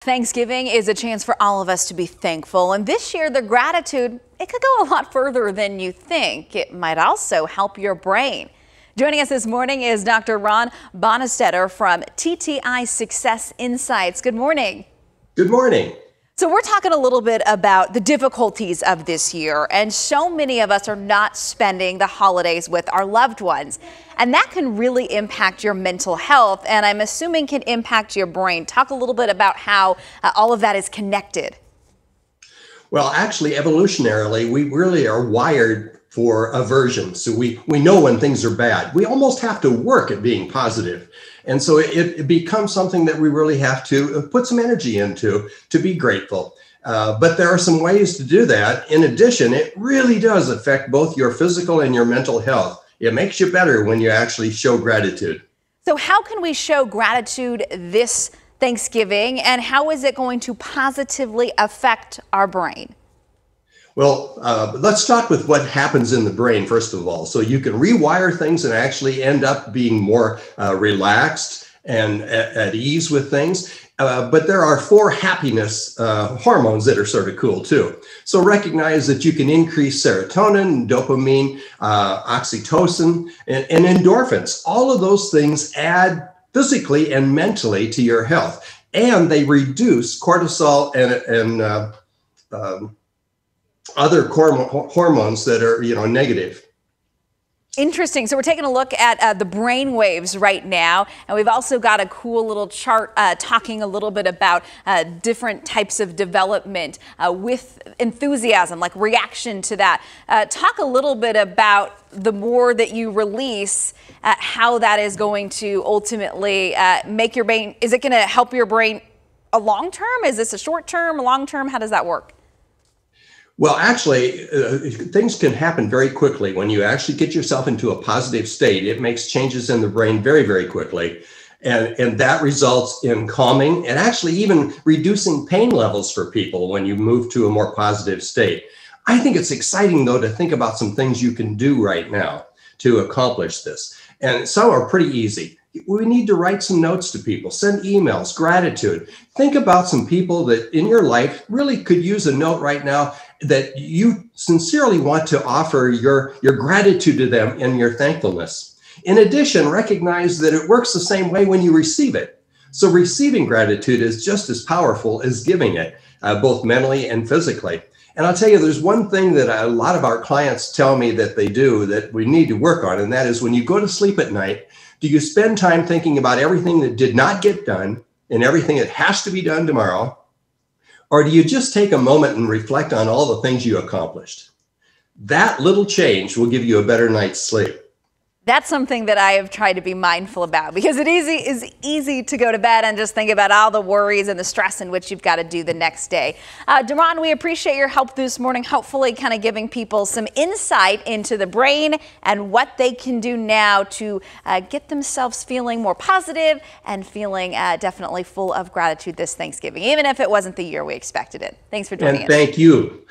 Thanksgiving is a chance for all of us to be thankful, and this year the gratitude, it could go a lot further than you think. It might also help your brain. Joining us this morning is Dr. Ron Bonnstetter from TTI Success Insights. Good morning. Good morning. So we're talking a little bit about the difficulties of this year, and so many of us are not spending the holidays with our loved ones. And that can really impact your mental health, and I'm assuming can impact your brain. Talk a little bit about how all of that is connected. Well, actually, evolutionarily, we really are wired for aversion. So we know when things are bad. We almost have to work at being positive. And so it becomes something that we really have to put some energy into to be grateful. But there are some ways to do that. In addition, it really does affect both your physical and your mental health. It makes you better when you actually show gratitude. So how can we show gratitude this Thanksgiving, and how is it going to positively affect our brain? Well, let's start with what happens in the brain, first of all. So you can rewire things and actually end up being more relaxed and at ease with things. But there are 4 happiness hormones that are sort of cool too. So recognize that you can increase serotonin, dopamine, oxytocin, and endorphins. All of those things add physically and mentally to your health, and they reduce cortisol and other hormones that are, negative. Interesting. So we're taking a look at the brain waves right now, and we've also got a cool little chart talking a little bit about different types of development with enthusiasm, like reaction to that. Talk a little bit about the more that you release, how that is going to ultimately make your brain. Is it going to help your brain a long term? Is this a short term, a long term? How does that work? Well, actually, things can happen very quickly. When you actually get yourself into a positive state, it makes changes in the brain very, very quickly. And that results in calming and actually even reducing pain levels for people when you move to a more positive state. I think it's exciting, though, to think about some things you can do right now to accomplish this. And some are pretty easy. We need to write some notes to people, send emails, gratitude. Think about some people that in your life really could use a note right now that you sincerely want to offer your gratitude to them and your thankfulness. In addition, recognize that it works the same way when you receive it. So receiving gratitude is just as powerful as giving it, both mentally and physically. And I'll tell you, there's one thing that a lot of our clients tell me that they do that we need to work on, and that is when you go to sleep at night, do you spend time thinking about everything that did not get done and everything that has to be done tomorrow? Or do you just take a moment and reflect on all the things you accomplished? That little change will give you a better night's sleep. That's something that I have tried to be mindful about, because it is easy to go to bed and just think about all the worries and the stress in which you've got to do the next day. Daron, we appreciate your help this morning, hopefully kind of giving people some insight into the brain and what they can do now to get themselves feeling more positive and feeling definitely full of gratitude this Thanksgiving, even if it wasn't the year we expected it. Thanks for joining us. And thank you.